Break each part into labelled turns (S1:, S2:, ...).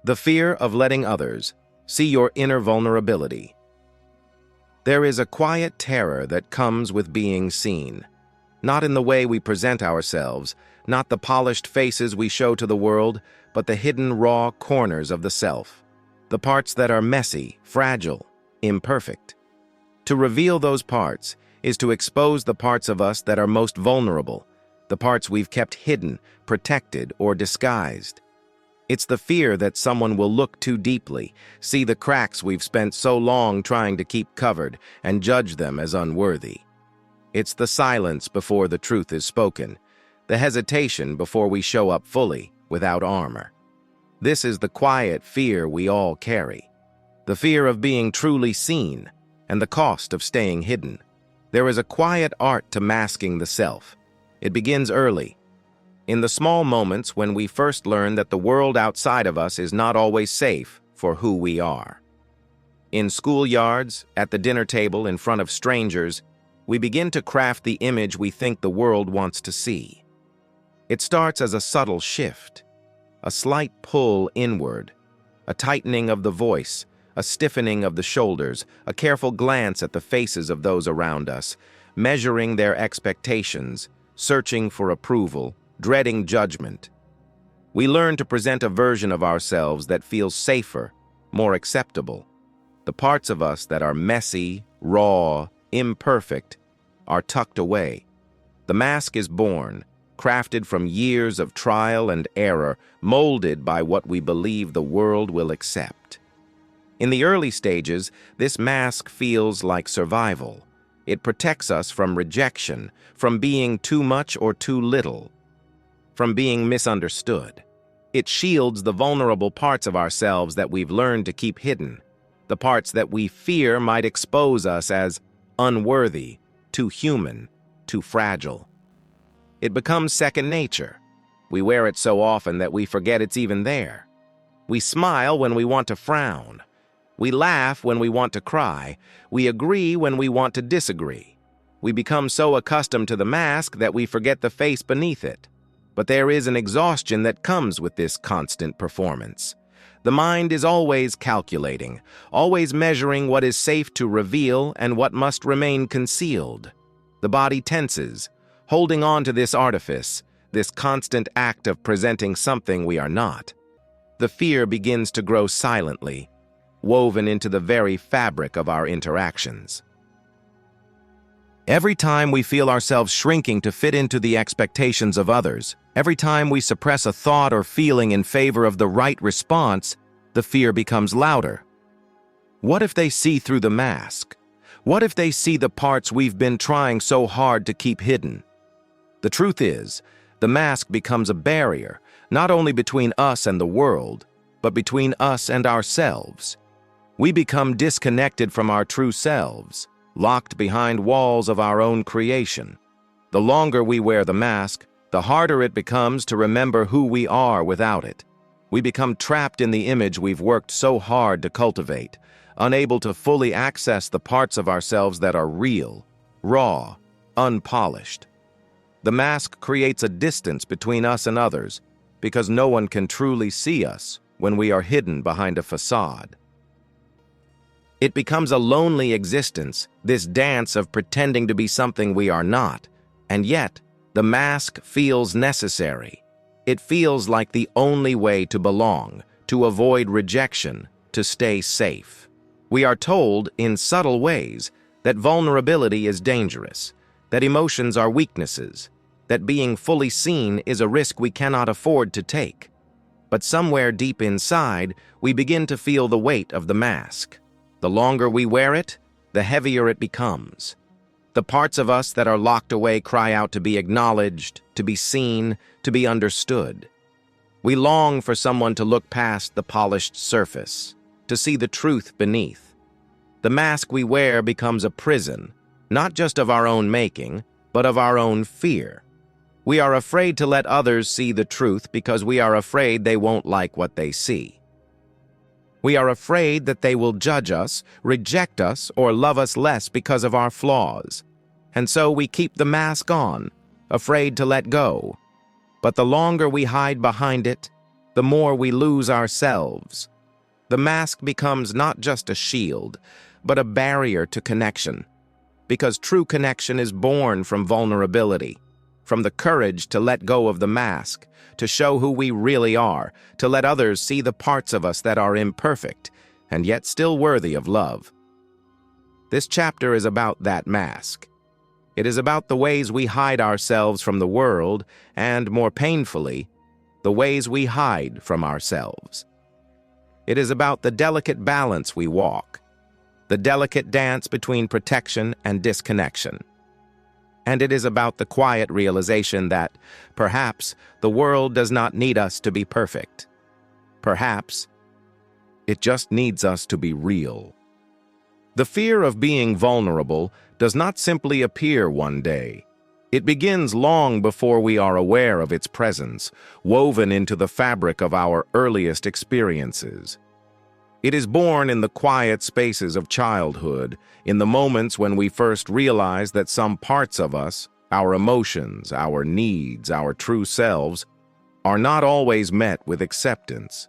S1: The fear of letting others see your inner vulnerability. There is a quiet terror that comes with being seen. Not in the way we present ourselves, not the polished faces we show to the world, but the hidden raw corners of the self. The parts that are messy, fragile, imperfect. To reveal those parts is to expose the parts of us that are most vulnerable, the parts we've kept hidden, protected, or disguised. It's the fear that someone will look too deeply, see the cracks we've spent so long trying to keep covered, and judge them as unworthy. It's the silence before the truth is spoken, the hesitation before we show up fully, without armor. This is the quiet fear we all carry. The fear of being truly seen, and the cost of staying hidden. There is a quiet art to masking the self. It begins early, in the small moments when we first learn that the world outside of us is not always safe for who we are. In schoolyards, at the dinner table, in front of strangers, we begin to craft the image we think the world wants to see. It starts as a subtle shift, a slight pull inward, a tightening of the voice, a stiffening of the shoulders, a careful glance at the faces of those around us, measuring their expectations, searching for approval, dreading judgment. We learn to present a version of ourselves that feels safer, more acceptable. The parts of us that are messy, raw, imperfect, are tucked away. The mask is born, crafted from years of trial and error, molded by what we believe the world will accept. In the early stages, this mask feels like survival. It protects us from rejection, from being too much or too little, from being misunderstood. It shields the vulnerable parts of ourselves that we've learned to keep hidden, the parts that we fear might expose us as unworthy, too human, too fragile. It becomes second nature. We wear it so often that we forget it's even there. We smile when we want to frown. We laugh when we want to cry. We agree when we want to disagree. We become so accustomed to the mask that we forget the face beneath it. But there is an exhaustion that comes with this constant performance. The mind is always calculating, always measuring what is safe to reveal and what must remain concealed. The body tenses, holding on to this artifice, this constant act of presenting something we are not. The fear begins to grow silently, woven into the very fabric of our interactions. Every time we feel ourselves shrinking to fit into the expectations of others, every time we suppress a thought or feeling in favor of the right response, the fear becomes louder. What if they see through the mask? What if they see the parts we've been trying so hard to keep hidden? The truth is, the mask becomes a barrier, not only between us and the world, but between us and ourselves. We become disconnected from our true selves, locked behind walls of our own creation. The longer we wear the mask, the harder it becomes to remember who we are without it. We become trapped in the image we've worked so hard to cultivate, unable to fully access the parts of ourselves that are real, raw, unpolished. The mask creates a distance between us and others because no one can truly see us when we are hidden behind a facade. It becomes a lonely existence, this dance of pretending to be something we are not, and yet the mask feels necessary. It feels like the only way to belong, to avoid rejection, to stay safe. We are told, in subtle ways, that vulnerability is dangerous, that emotions are weaknesses, that being fully seen is a risk we cannot afford to take. But somewhere deep inside, we begin to feel the weight of the mask. The longer we wear it, the heavier it becomes. The parts of us that are locked away cry out to be acknowledged, to be seen, to be understood. We long for someone to look past the polished surface, to see the truth beneath. The mask we wear becomes a prison, not just of our own making, but of our own fear. We are afraid to let others see the truth because we are afraid they won't like what they see. We are afraid that they will judge us, reject us, or love us less because of our flaws. And so we keep the mask on, afraid to let go. But the longer we hide behind it, the more we lose ourselves. The mask becomes not just a shield, but a barrier to connection, because true connection is born from vulnerability, from the courage to let go of the mask, to show who we really are, to let others see the parts of us that are imperfect and yet still worthy of love. This chapter is about that mask. It is about the ways we hide ourselves from the world and, more painfully, the ways we hide from ourselves. It is about the delicate balance we walk, the delicate dance between protection and disconnection. And it is about the quiet realization that, perhaps, the world does not need us to be perfect. Perhaps, it just needs us to be real. The fear of being vulnerable does not simply appear one day. It begins long before we are aware of its presence, woven into the fabric of our earliest experiences. It is born in the quiet spaces of childhood, in the moments when we first realize that some parts of us, our emotions, our needs, our true selves, are not always met with acceptance.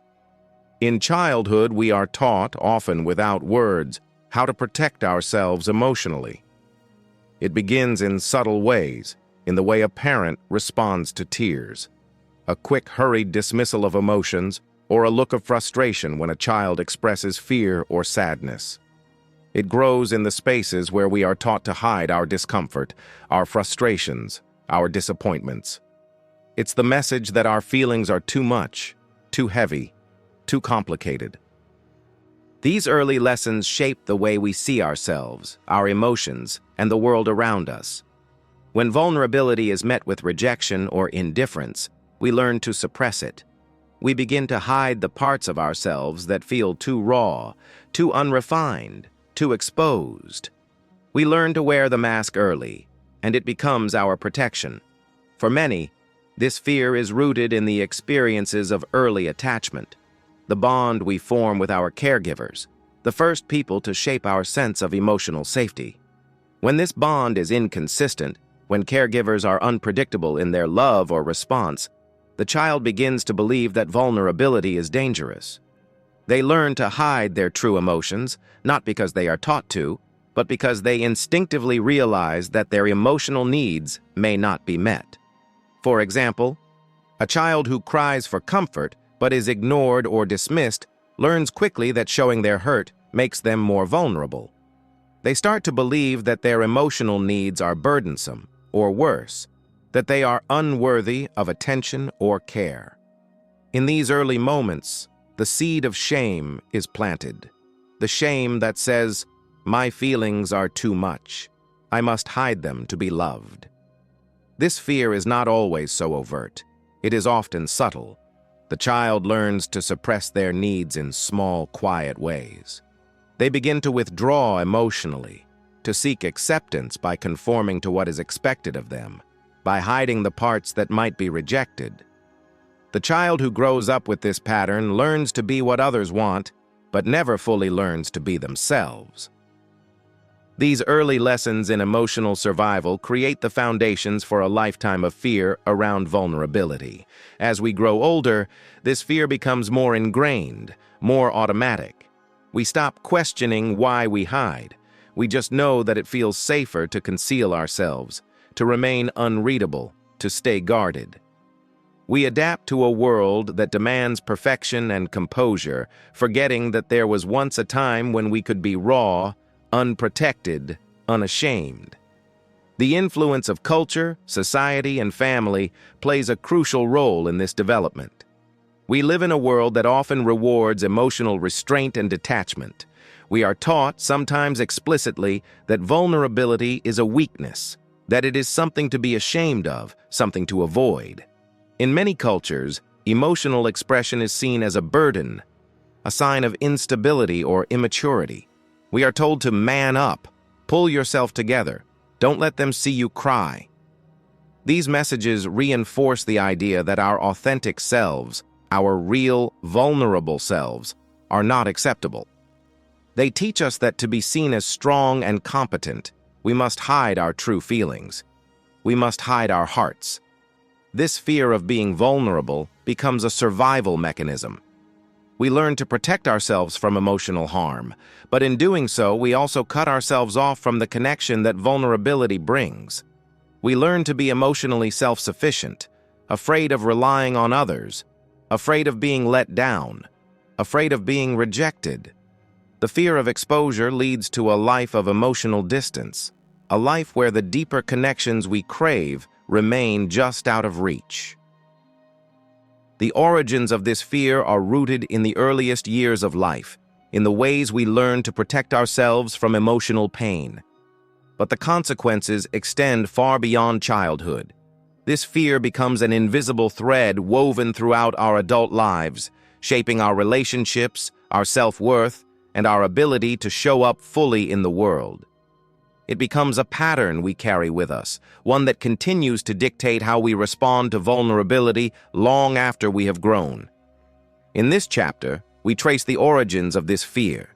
S1: In childhood, we are taught, often without words, how to protect ourselves emotionally. It begins in subtle ways, in the way a parent responds to tears, a quick, hurried dismissal of emotions, or a look of frustration when a child expresses fear or sadness. It grows in the spaces where we are taught to hide our discomfort, our frustrations, our disappointments. It's the message that our feelings are too much, too heavy, too complicated. These early lessons shape the way we see ourselves, our emotions, and the world around us. When vulnerability is met with rejection or indifference, we learn to suppress it. We begin to hide the parts of ourselves that feel too raw, too unrefined, too exposed. We learn to wear the mask early, and it becomes our protection. For many, this fear is rooted in the experiences of early attachment, the bond we form with our caregivers, the first people to shape our sense of emotional safety. When this bond is inconsistent, when caregivers are unpredictable in their love or response, the child begins to believe that vulnerability is dangerous. They learn to hide their true emotions, not because they are taught to, but because they instinctively realize that their emotional needs may not be met. For example, a child who cries for comfort but is ignored or dismissed learns quickly that showing their hurt makes them more vulnerable. They start to believe that their emotional needs are burdensome, or worse, that they are unworthy of attention or care. In these early moments, the seed of shame is planted. The shame that says, "My feelings are too much. I must hide them to be loved." This fear is not always so overt. It is often subtle. The child learns to suppress their needs in small, quiet ways. They begin to withdraw emotionally, to seek acceptance by conforming to what is expected of them, by hiding the parts that might be rejected. The child who grows up with this pattern learns to be what others want, but never fully learns to be themselves. These early lessons in emotional survival create the foundations for a lifetime of fear around vulnerability. As we grow older, this fear becomes more ingrained, more automatic. We stop questioning why we hide. We just know that it feels safer to conceal ourselves, to remain unreadable, to stay guarded. We adapt to a world that demands perfection and composure, forgetting that there was once a time when we could be raw, unprotected, unashamed. The influence of culture, society, and family plays a crucial role in this development. We live in a world that often rewards emotional restraint and detachment. We are taught, sometimes explicitly, that vulnerability is a weakness, that it is something to be ashamed of, something to avoid. In many cultures, emotional expression is seen as a burden, a sign of instability or immaturity. We are told to man up, pull yourself together, don't let them see you cry. These messages reinforce the idea that our authentic selves, our real, vulnerable selves, are not acceptable. They teach us that to be seen as strong and competent, we must hide our true feelings. We must hide our hearts. This fear of being vulnerable becomes a survival mechanism. We learn to protect ourselves from emotional harm, but in doing so, we also cut ourselves off from the connection that vulnerability brings. We learn to be emotionally self-sufficient, afraid of relying on others, afraid of being let down, afraid of being rejected. The fear of exposure leads to a life of emotional distance, a life where the deeper connections we crave remain just out of reach. The origins of this fear are rooted in the earliest years of life, in the ways we learn to protect ourselves from emotional pain. But the consequences extend far beyond childhood. This fear becomes an invisible thread woven throughout our adult lives, shaping our relationships, our self-worth, and our ability to show up fully in the world. It becomes a pattern we carry with us, one that continues to dictate how we respond to vulnerability long after we have grown. In this chapter, we trace the origins of this fear,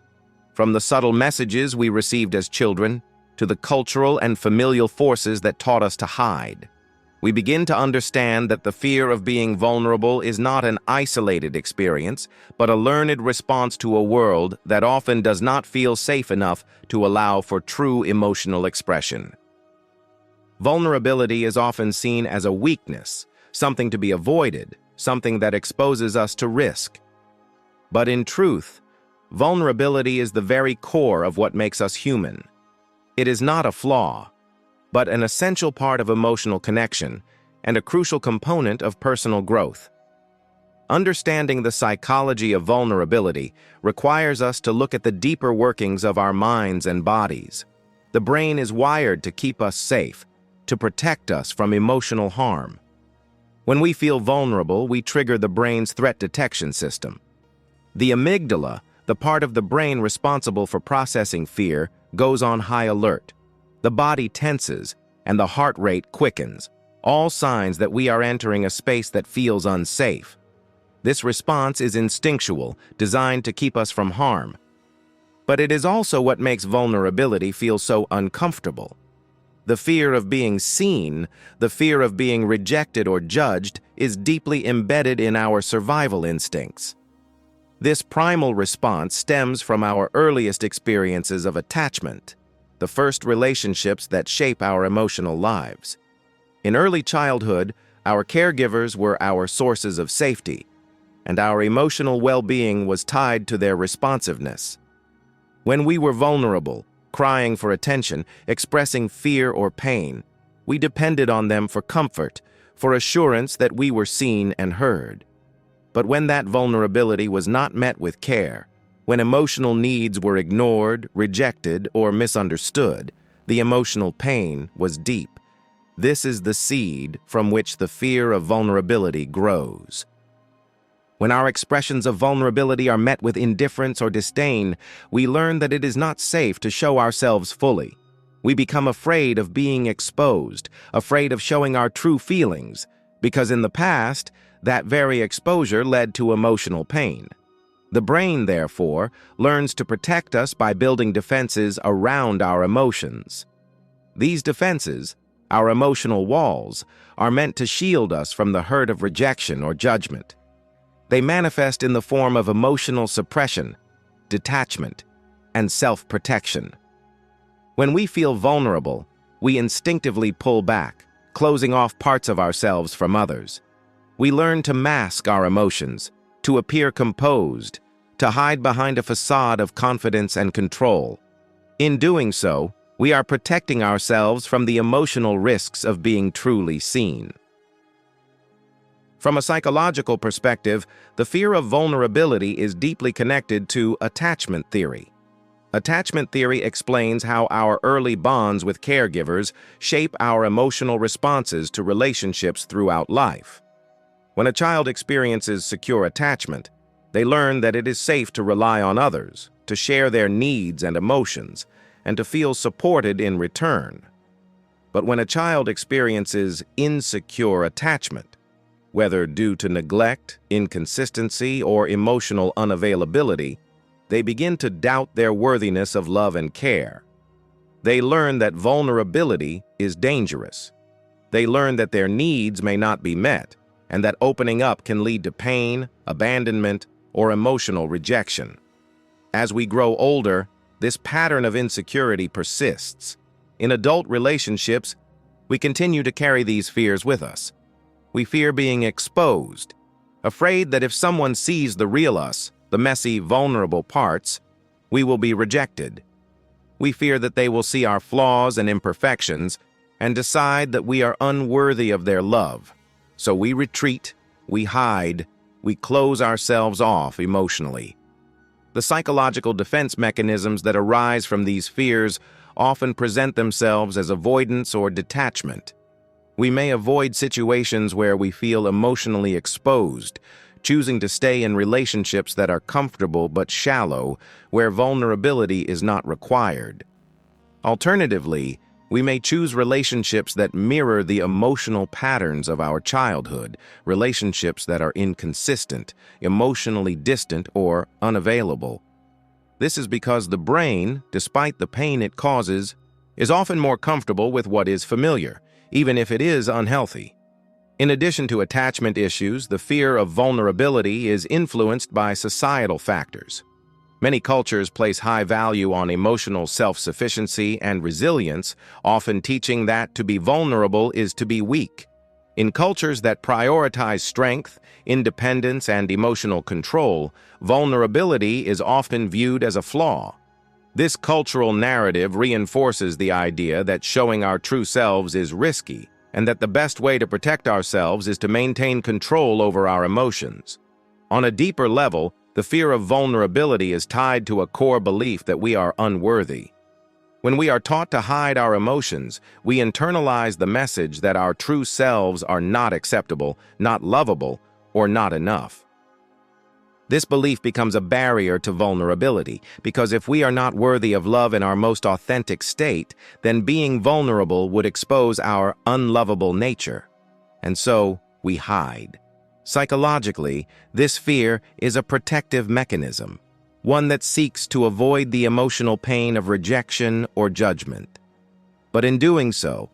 S1: from the subtle messages we received as children to the cultural and familial forces that taught us to hide. We begin to understand that the fear of being vulnerable is not an isolated experience, but a learned response to a world that often does not feel safe enough to allow for true emotional expression. Vulnerability is often seen as a weakness, something to be avoided, something that exposes us to risk. But in truth, vulnerability is the very core of what makes us human. It is not a flaw, but an essential part of emotional connection and a crucial component of personal growth. Understanding the psychology of vulnerability requires us to look at the deeper workings of our minds and bodies. The brain is wired to keep us safe, to protect us from emotional harm. When we feel vulnerable, we trigger the brain's threat detection system. The amygdala, the part of the brain responsible for processing fear, goes on high alert. The body tenses, and the heart rate quickens, all signs that we are entering a space that feels unsafe. This response is instinctual, designed to keep us from harm. But it is also what makes vulnerability feel so uncomfortable. The fear of being seen, the fear of being rejected or judged, is deeply embedded in our survival instincts. This primal response stems from our earliest experiences of attachment, the first relationships that shape our emotional lives. In early childhood, our caregivers were our sources of safety, and our emotional well-being was tied to their responsiveness. When we were vulnerable, crying for attention, expressing fear or pain, we depended on them for comfort, for assurance that we were seen and heard. But when that vulnerability was not met with care, when emotional needs were ignored, rejected, or misunderstood, the emotional pain was deep. This is the seed from which the fear of vulnerability grows. When our expressions of vulnerability are met with indifference or disdain, we learn that it is not safe to show ourselves fully. We become afraid of being exposed, afraid of showing our true feelings, because in the past, that very exposure led to emotional pain. The brain, therefore, learns to protect us by building defenses around our emotions. These defenses, our emotional walls, are meant to shield us from the hurt of rejection or judgment. They manifest in the form of emotional suppression, detachment, and self-protection. When we feel vulnerable, we instinctively pull back, closing off parts of ourselves from others. We learn to mask our emotions, to appear composed, to hide behind a facade of confidence and control. In doing so, we are protecting ourselves from the emotional risks of being truly seen. From a psychological perspective, the fear of vulnerability is deeply connected to attachment theory. Attachment theory explains how our early bonds with caregivers shape our emotional responses to relationships throughout life. When a child experiences secure attachment, they learn that it is safe to rely on others, to share their needs and emotions, and to feel supported in return. But when a child experiences insecure attachment, whether due to neglect, inconsistency, or emotional unavailability, they begin to doubt their worthiness of love and care. They learn that vulnerability is dangerous. They learn that their needs may not be met, and that opening up can lead to pain, abandonment, or emotional rejection. As we grow older, this pattern of insecurity persists. In adult relationships, we continue to carry these fears with us. We fear being exposed, afraid that if someone sees the real us, the messy, vulnerable parts, we will be rejected. We fear that they will see our flaws and imperfections and decide that we are unworthy of their love. So we retreat, we hide, we close ourselves off emotionally. The psychological defense mechanisms that arise from these fears often present themselves as avoidance or detachment. We may avoid situations where we feel emotionally exposed, choosing to stay in relationships that are comfortable but shallow, where vulnerability is not required. Alternatively, we may choose relationships that mirror the emotional patterns of our childhood, relationships that are inconsistent, emotionally distant, or unavailable. This is because the brain, despite the pain it causes, is often more comfortable with what is familiar, even if it is unhealthy. In addition to attachment issues, the fear of vulnerability is influenced by societal factors. Many cultures place high value on emotional self-sufficiency and resilience, often teaching that to be vulnerable is to be weak. In cultures that prioritize strength, independence, and emotional control, vulnerability is often viewed as a flaw. This cultural narrative reinforces the idea that showing our true selves is risky, and that the best way to protect ourselves is to maintain control over our emotions. On a deeper level, the fear of vulnerability is tied to a core belief that we are unworthy. When we are taught to hide our emotions, we internalize the message that our true selves are not acceptable, not lovable, or not enough. This belief becomes a barrier to vulnerability, because if we are not worthy of love in our most authentic state, then being vulnerable would expose our unlovable nature. And so, we hide. Psychologically, this fear is a protective mechanism, one that seeks to avoid the emotional pain of rejection or judgment. But in doing so,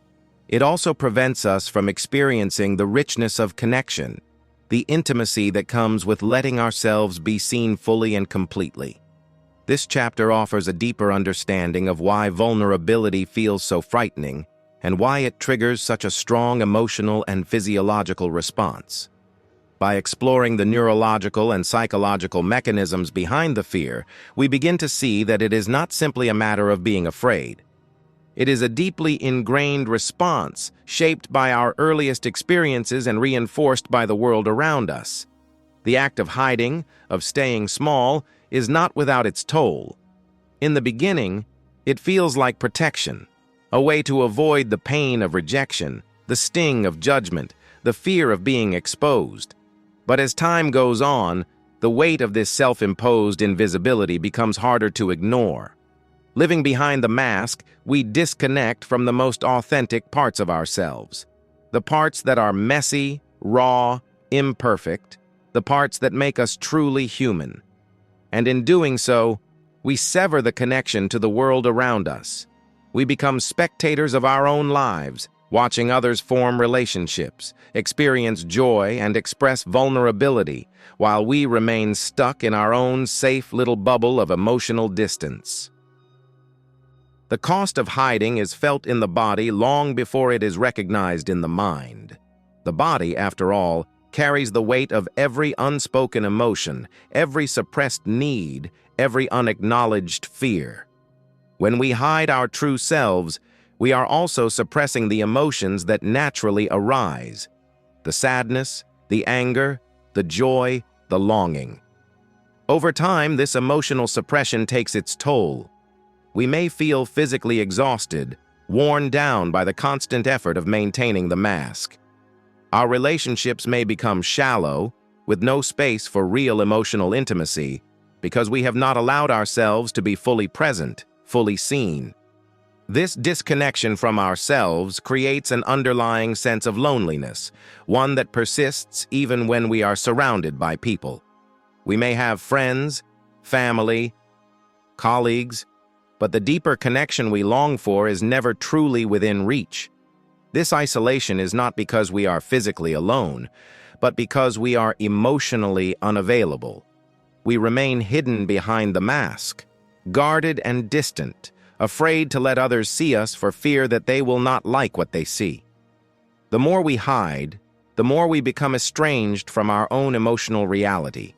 S1: it also prevents us from experiencing the richness of connection, the intimacy that comes with letting ourselves be seen fully and completely. This chapter offers a deeper understanding of why vulnerability feels so frightening and why it triggers such a strong emotional and physiological response. By exploring the neurological and psychological mechanisms behind the fear, we begin to see that it is not simply a matter of being afraid. It is a deeply ingrained response, shaped by our earliest experiences and reinforced by the world around us. The act of hiding, of staying small, is not without its toll. In the beginning, it feels like protection, a way to avoid the pain of rejection, the sting of judgment, the fear of being exposed. But as time goes on, the weight of this self-imposed invisibility becomes harder to ignore. Living behind the mask, we disconnect from the most authentic parts of ourselves. The parts that are messy, raw, imperfect, the parts that make us truly human. And in doing so, we sever the connection to the world around us. We become spectators of our own lives, watching others form relationships, experience joy, and express vulnerability, while we remain stuck in our own safe little bubble of emotional distance. The cost of hiding is felt in the body long before it is recognized in the mind. The body, after all, carries the weight of every unspoken emotion, every suppressed need, every unacknowledged fear. When we hide our true selves, we are also suppressing the emotions that naturally arise: the sadness, the anger, the joy, the longing. Over time, this emotional suppression takes its toll. We may feel physically exhausted, worn down by the constant effort of maintaining the mask. Our relationships may become shallow, with no space for real emotional intimacy, because we have not allowed ourselves to be fully present, fully seen. This disconnection from ourselves creates an underlying sense of loneliness, one that persists even when we are surrounded by people. We may have friends, family, colleagues, but the deeper connection we long for is never truly within reach. This isolation is not because we are physically alone, but because we are emotionally unavailable. We remain hidden behind the mask, guarded and distant, afraid to let others see us for fear that they will not like what they see. The more we hide, the more we become estranged from our own emotional reality.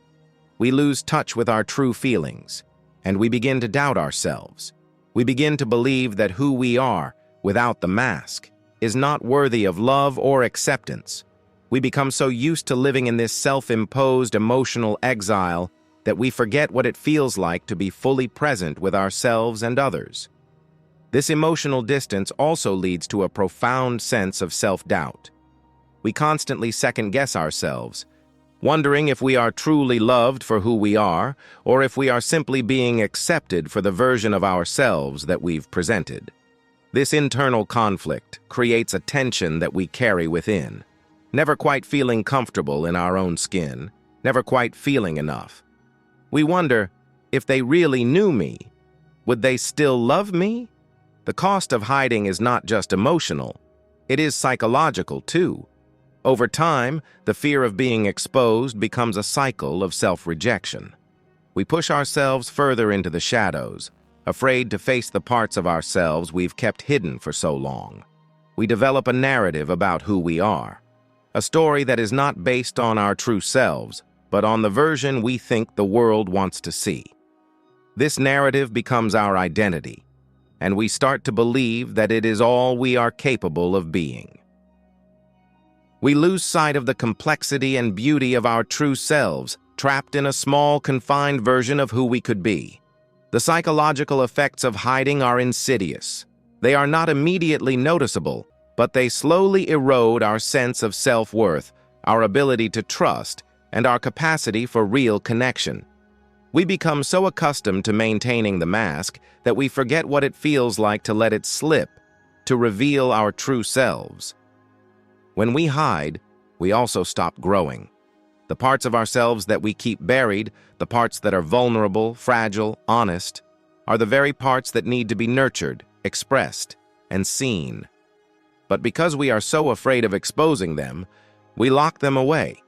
S1: We lose touch with our true feelings, and we begin to doubt ourselves. We begin to believe that who we are, without the mask, is not worthy of love or acceptance. We become so used to living in this self-imposed emotional exile that we forget what it feels like to be fully present with ourselves and others. This emotional distance also leads to a profound sense of self-doubt. We constantly second-guess ourselves, wondering if we are truly loved for who we are, or if we are simply being accepted for the version of ourselves that we've presented. This internal conflict creates a tension that we carry within, never quite feeling comfortable in our own skin, never quite feeling enough. We wonder, if they really knew me, would they still love me? The cost of hiding is not just emotional, it is psychological too. Over time, the fear of being exposed becomes a cycle of self-rejection. We push ourselves further into the shadows, afraid to face the parts of ourselves we've kept hidden for so long. We develop a narrative about who we are, a story that is not based on our true selves, but on the version we think the world wants to see. This narrative becomes our identity, and we start to believe that it is all we are capable of being. We lose sight of the complexity and beauty of our true selves, trapped in a small, confined version of who we could be. The psychological effects of hiding are insidious. They are not immediately noticeable, but they slowly erode our sense of self-worth, our ability to trust, and our capacity for real connection. We become so accustomed to maintaining the mask that we forget what it feels like to let it slip, to reveal our true selves. When we hide, we also stop growing. The parts of ourselves that we keep buried, the parts that are vulnerable, fragile, honest, are the very parts that need to be nurtured, expressed, and seen. But because we are so afraid of exposing them, we lock them away.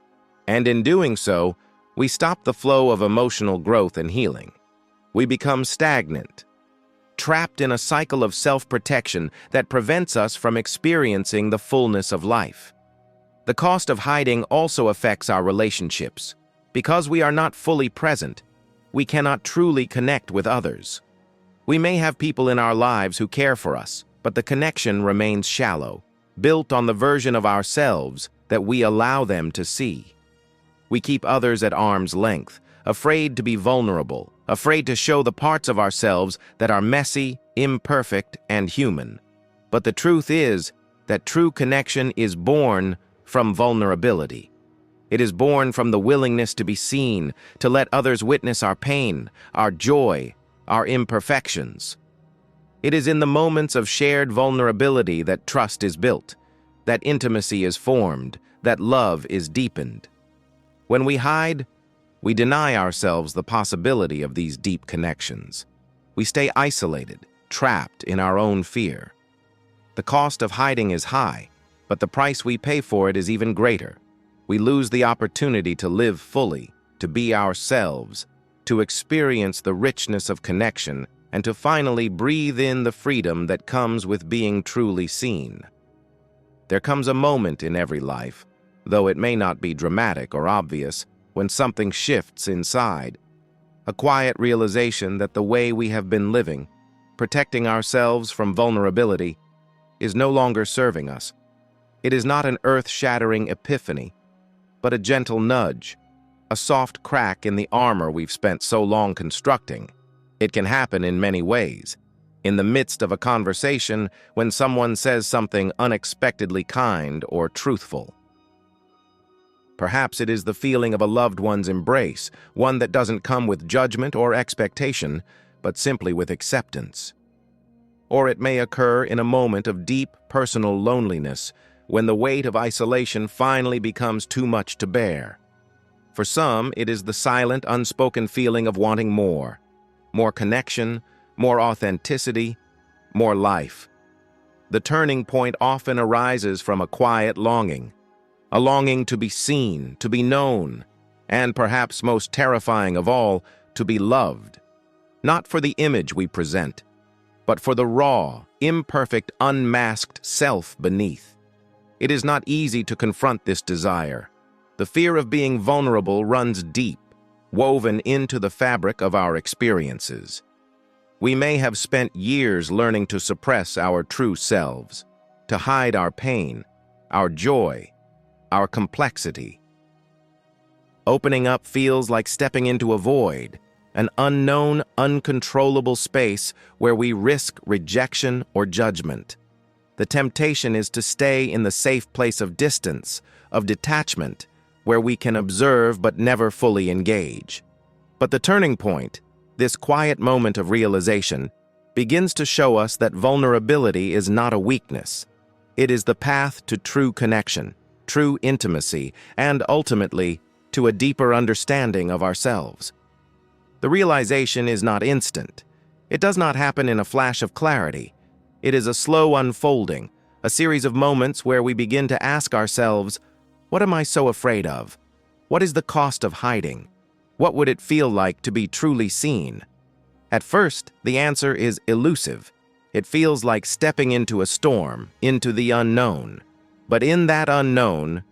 S1: And in doing so, we stop the flow of emotional growth and healing. We become stagnant, trapped in a cycle of self-protection that prevents us from experiencing the fullness of life. The cost of hiding also affects our relationships. Because we are not fully present, we cannot truly connect with others. We may have people in our lives who care for us, but the connection remains shallow, built on the version of ourselves that we allow them to see. We keep others at arm's length, afraid to be vulnerable, afraid to show the parts of ourselves that are messy, imperfect, and human. But the truth is that true connection is born from vulnerability. It is born from the willingness to be seen, to let others witness our pain, our joy, our imperfections. It is in the moments of shared vulnerability that trust is built, that intimacy is formed, that love is deepened. When we hide, we deny ourselves the possibility of these deep connections. We stay isolated, trapped in our own fear. The cost of hiding is high, but the price we pay for it is even greater. We lose the opportunity to live fully, to be ourselves, to experience the richness of connection, and to finally breathe in the freedom that comes with being truly seen. There comes a moment in every life, though it may not be dramatic or obvious, when something shifts inside. A quiet realization that the way we have been living, protecting ourselves from vulnerability, is no longer serving us. It is not an earth-shattering epiphany, but a gentle nudge, a soft crack in the armor we've spent so long constructing. It can happen in many ways. In the midst of a conversation, when someone says something unexpectedly kind or truthful. Perhaps it is the feeling of a loved one's embrace, one that doesn't come with judgment or expectation, but simply with acceptance. Or it may occur in a moment of deep personal loneliness, when the weight of isolation finally becomes too much to bear. For some, it is the silent, unspoken feeling of wanting more connection, more authenticity, more life. the turning point often arises from a quiet longing. A longing to be seen, to be known, and perhaps most terrifying of all, to be loved. Not for the image we present, but for the raw, imperfect, unmasked self beneath. It is not easy to confront this desire. The fear of being vulnerable runs deep, woven into the fabric of our experiences. We may have spent years learning to suppress our true selves, to hide our pain, our joy, our complexity. Opening up feels like stepping into a void, an unknown, uncontrollable space where we risk rejection or judgment. The temptation is to stay in the safe place of distance, of detachment, where we can observe but never fully engage. But the turning point, this quiet moment of realization, begins to show us that vulnerability is not a weakness. It is the path to true connection, true intimacy, and ultimately, to a deeper understanding of ourselves. The realization is not instant. It does not happen in a flash of clarity. It is a slow unfolding, a series of moments where we begin to ask ourselves, what am I so afraid of? What is the cost of hiding? What would it feel like to be truly seen? At first, the answer is elusive. It feels like stepping into a storm, into the unknown. But in that unknown,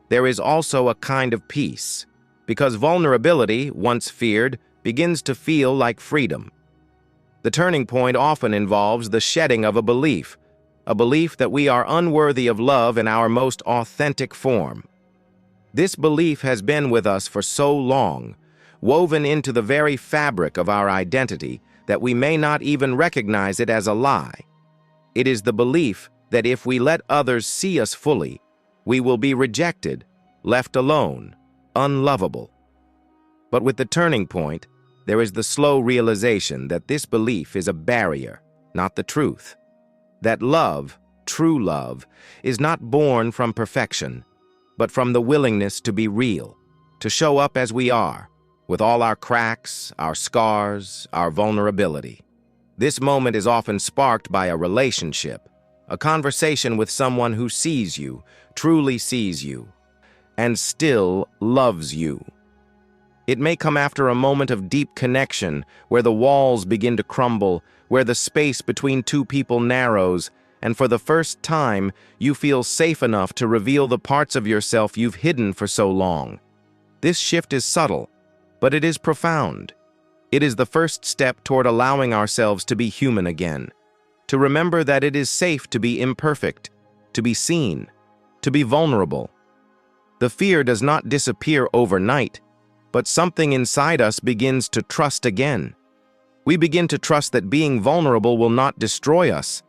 S1: there is also a kind of peace, because vulnerability, once feared, begins to feel like freedom. The turning point often involves the shedding of a belief that we are unworthy of love in our most authentic form. This belief has been with us for so long, woven into the very fabric of our identity, that we may not even recognize it as a lie. It is the belief that if we let others see us fully, we will be rejected, left alone, unlovable. But with the turning point, there is the slow realization that this belief is a barrier, not the truth. That love, true love, is not born from perfection, but from the willingness to be real, to show up as we are, with all our cracks, our scars, our vulnerability. This moment is often sparked by a relationship, a conversation with someone who sees you, truly sees you, and still loves you. It may come after a moment of deep connection, where the walls begin to crumble, where the space between two people narrows, and for the first time, you feel safe enough to reveal the parts of yourself you've hidden for so long. This shift is subtle, but it is profound. It is the first step toward allowing ourselves to be human again, to remember that it is safe to be imperfect, to be seen, to be vulnerable. The fear does not disappear overnight, but something inside us begins to trust again. We begin to trust that being vulnerable will not destroy us,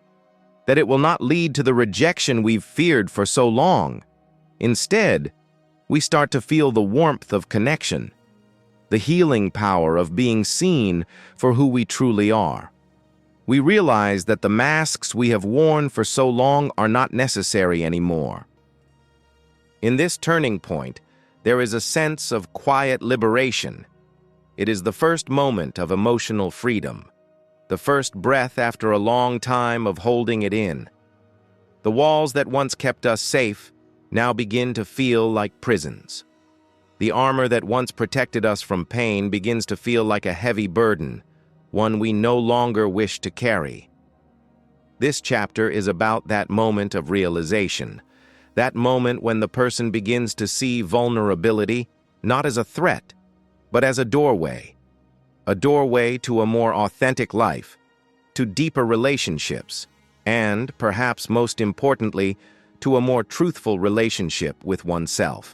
S1: that it will not lead to the rejection we've feared for so long. Instead, we start to feel the warmth of connection, the healing power of being seen for who we truly are. We realize that the masks we have worn for so long are not necessary anymore. In this turning point, there is a sense of quiet liberation. It is the first moment of emotional freedom, the first breath after a long time of holding it in. The walls that once kept us safe now begin to feel like prisons. The armor that once protected us from pain begins to feel like a heavy burden, one we no longer wish to carry. This chapter is about that moment of realization, that moment when the person begins to see vulnerability not as a threat, but as a doorway to a more authentic life, to deeper relationships, and, perhaps most importantly, to a more truthful relationship with oneself.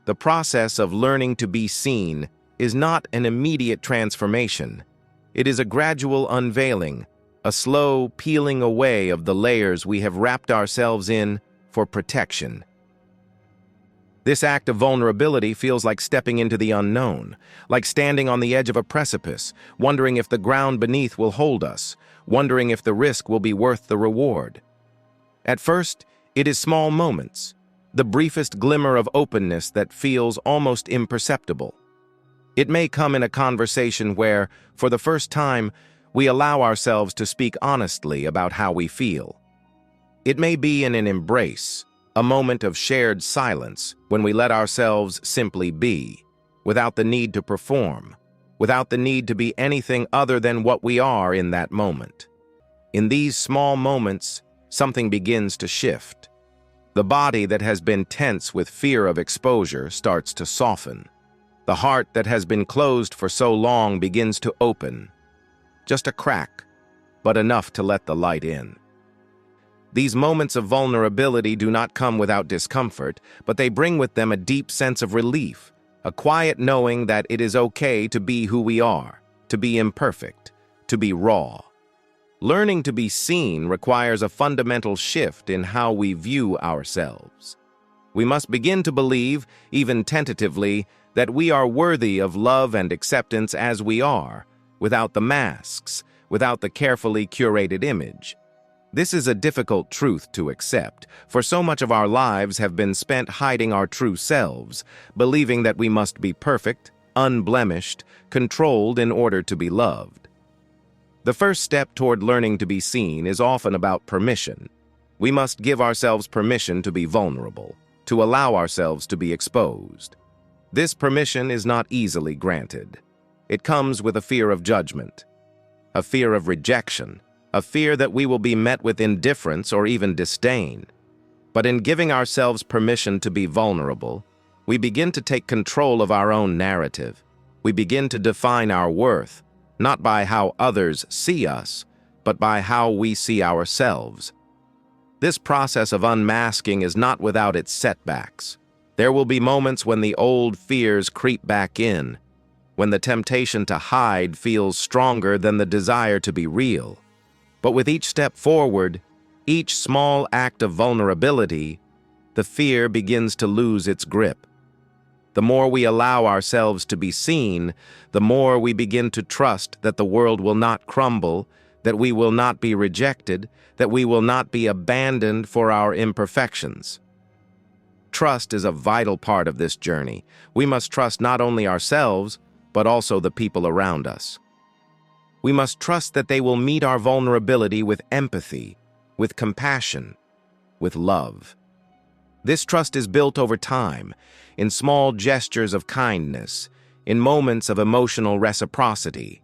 S1: The process of learning to be seen is not an immediate transformation. It is a gradual unveiling, a slow peeling away of the layers we have wrapped ourselves in for protection. This act of vulnerability feels like stepping into the unknown, like standing on the edge of a precipice, wondering if the ground beneath will hold us, wondering if the risk will be worth the reward. At first, it is small moments, the briefest glimmer of openness that feels almost imperceptible. It may come in a conversation where, for the first time, we allow ourselves to speak honestly about how we feel. It may be in an embrace, a moment of shared silence when we let ourselves simply be, without the need to perform, without the need to be anything other than what we are in that moment. In these small moments, something begins to shift. The body that has been tense with fear of exposure starts to soften. The heart that has been closed for so long begins to open. Just a crack, but enough to let the light in. These moments of vulnerability do not come without discomfort, but they bring with them a deep sense of relief, a quiet knowing that it is okay to be who we are, to be imperfect, to be raw. Learning to be seen requires a fundamental shift in how we view ourselves. We must begin to believe, even tentatively, that we are worthy of love and acceptance as we are, without the masks, without the carefully curated image. This is a difficult truth to accept, for so much of our lives have been spent hiding our true selves, believing that we must be perfect, unblemished, controlled in order to be loved. The first step toward learning to be seen is often about permission. We must give ourselves permission to be vulnerable, to allow ourselves to be exposed. This permission is not easily granted. It comes with a fear of judgment, a fear of rejection, a fear that we will be met with indifference or even disdain. But in giving ourselves permission to be vulnerable, we begin to take control of our own narrative. We begin to define our worth, not by how others see us, but by how we see ourselves. This process of unmasking is not without its setbacks. There will be moments when the old fears creep back in, when the temptation to hide feels stronger than the desire to be real. But with each step forward, each small act of vulnerability, the fear begins to lose its grip. The more we allow ourselves to be seen, the more we begin to trust that the world will not crumble, that we will not be rejected, that we will not be abandoned for our imperfections. Trust is a vital part of this journey. We must trust not only ourselves, but also the people around us. We must trust that they will meet our vulnerability with empathy, with compassion, with love. This trust is built over time, in small gestures of kindness, in moments of emotional reciprocity.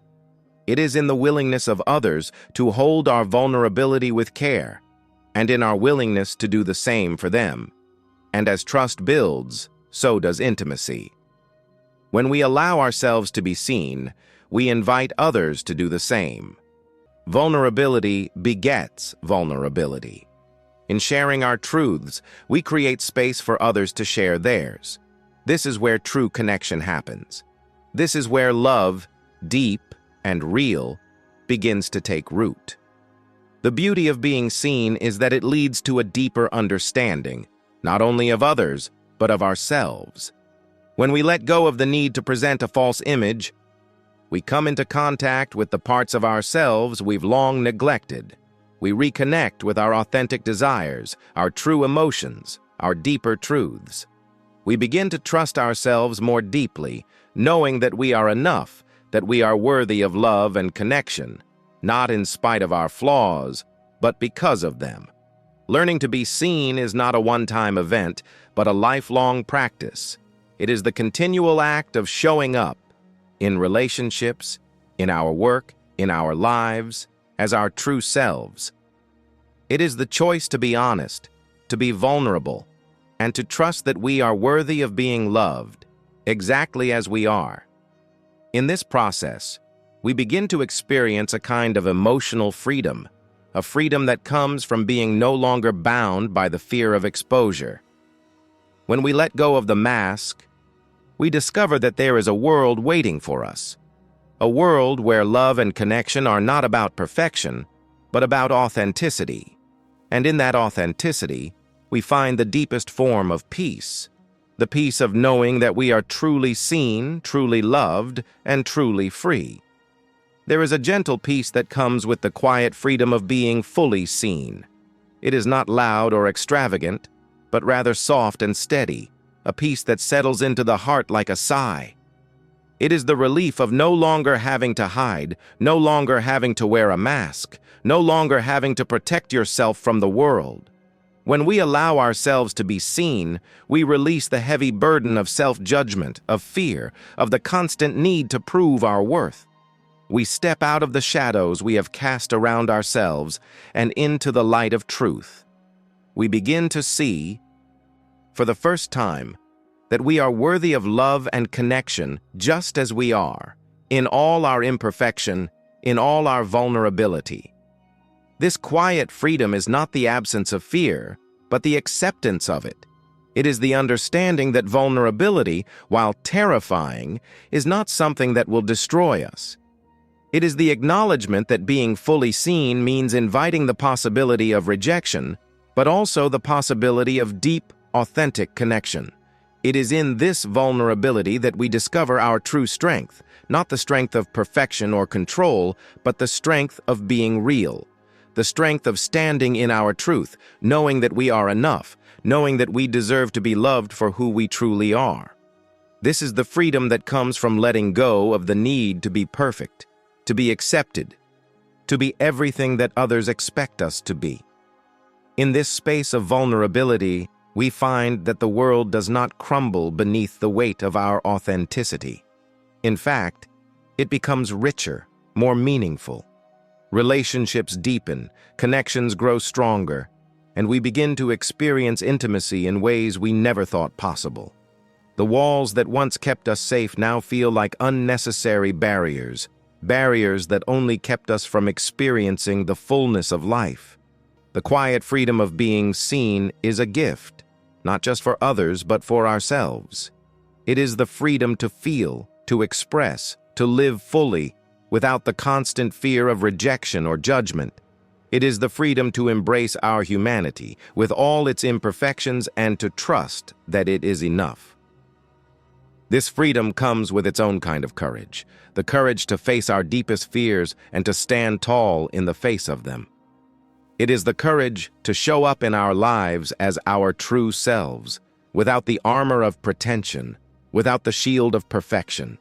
S1: It is in the willingness of others to hold our vulnerability with care, and in our willingness to do the same for them. And as trust builds, so does intimacy. When we allow ourselves to be seen, we invite others to do the same. Vulnerability begets vulnerability. In sharing our truths, we create space for others to share theirs. This is where true connection happens. This is where love, deep and real, begins to take root. The beauty of being seen is that it leads to a deeper understanding, not only of others, but of ourselves. When we let go of the need to present a false image, we come into contact with the parts of ourselves we've long neglected. We reconnect with our authentic desires, our true emotions, our deeper truths. We begin to trust ourselves more deeply, knowing that we are enough, that we are worthy of love and connection, not in spite of our flaws, but because of them. Learning to be seen is not a one-time event, but a lifelong practice. It is the continual act of showing up in relationships, in our work, in our lives, as our true selves. It is the choice to be honest, to be vulnerable, and to trust that we are worthy of being loved, exactly as we are. In this process, we begin to experience a kind of emotional freedom, a freedom that comes from being no longer bound by the fear of exposure. When we let go of the mask, we discover that there is a world waiting for us, a world where love and connection are not about perfection, but about authenticity. And in that authenticity, we find the deepest form of peace, the peace of knowing that we are truly seen, truly loved, and truly free. There is a gentle peace that comes with the quiet freedom of being fully seen. It is not loud or extravagant, but rather soft and steady, a peace that settles into the heart like a sigh. It is the relief of no longer having to hide, no longer having to wear a mask, no longer having to protect yourself from the world. When we allow ourselves to be seen, we release the heavy burden of self-judgment, of fear, of the constant need to prove our worth. We step out of the shadows we have cast around ourselves and into the light of truth. We begin to see, for the first time, that we are worthy of love and connection just as we are, in all our imperfection, in all our vulnerability. This quiet freedom is not the absence of fear, but the acceptance of it. It is the understanding that vulnerability, while terrifying, is not something that will destroy us. It is the acknowledgement that being fully seen means inviting the possibility of rejection, but also the possibility of deep, authentic connection. It is in this vulnerability that we discover our true strength, not the strength of perfection or control, but the strength of being real. The strength of standing in our truth, knowing that we are enough, knowing that we deserve to be loved for who we truly are. This is the freedom that comes from letting go of the need to be perfect, to be accepted, to be everything that others expect us to be. In this space of vulnerability, we find that the world does not crumble beneath the weight of our authenticity. In fact, it becomes richer, more meaningful. Relationships deepen, connections grow stronger, and we begin to experience intimacy in ways we never thought possible. The walls that once kept us safe now feel like unnecessary barriers, barriers that only kept us from experiencing the fullness of life. The quiet freedom of being seen is a gift, not just for others, but for ourselves. It is the freedom to feel, to express, to live fully, without the constant fear of rejection or judgment. It is the freedom to embrace our humanity, with all its imperfections, and to trust that it is enough. This freedom comes with its own kind of courage, the courage to face our deepest fears and to stand tall in the face of them. It is the courage to show up in our lives as our true selves, without the armor of pretension, without the shield of perfection.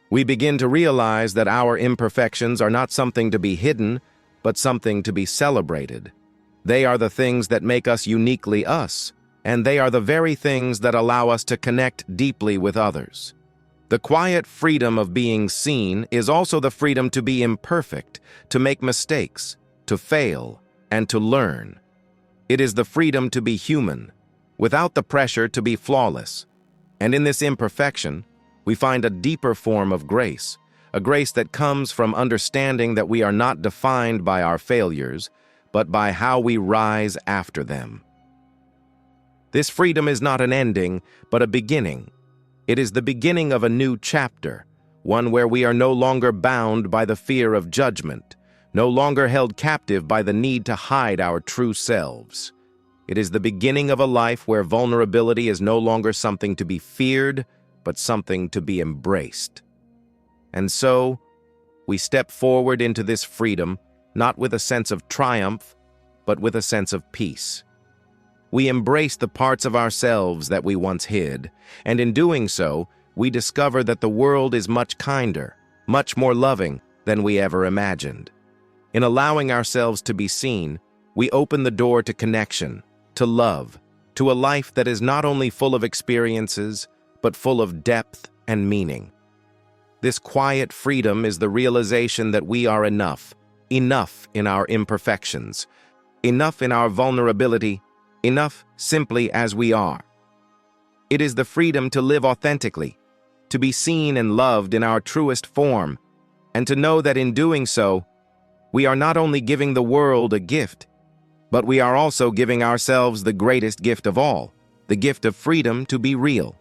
S1: We begin to realize that our imperfections are not something to be hidden, but something to be celebrated. They are the things that make us uniquely us, and they are the very things that allow us to connect deeply with others. The quiet freedom of being seen is also the freedom to be imperfect, to make mistakes, to fail, and to learn. It is the freedom to be human, without the pressure to be flawless. And in this imperfection, we find a deeper form of grace, a grace that comes from understanding that we are not defined by our failures, but by how we rise after them. This freedom is not an ending, but a beginning. It is the beginning of a new chapter, one where we are no longer bound by the fear of judgment, no longer held captive by the need to hide our true selves. It is the beginning of a life where vulnerability is no longer something to be feared, but something to be embraced. And so, we step forward into this freedom, not with a sense of triumph, but with a sense of peace. We embrace the parts of ourselves that we once hid, and in doing so, we discover that the world is much kinder, much more loving than we ever imagined. In allowing ourselves to be seen, we open the door to connection, to love, to a life that is not only full of experiences, but full of depth and meaning. This quiet freedom is the realization that we are enough, enough in our imperfections, enough in our vulnerability, enough simply as we are. It is the freedom to live authentically, to be seen and loved in our truest form, and to know that in doing so, we are not only giving the world a gift, but we are also giving ourselves the greatest gift of all, the gift of freedom to be real.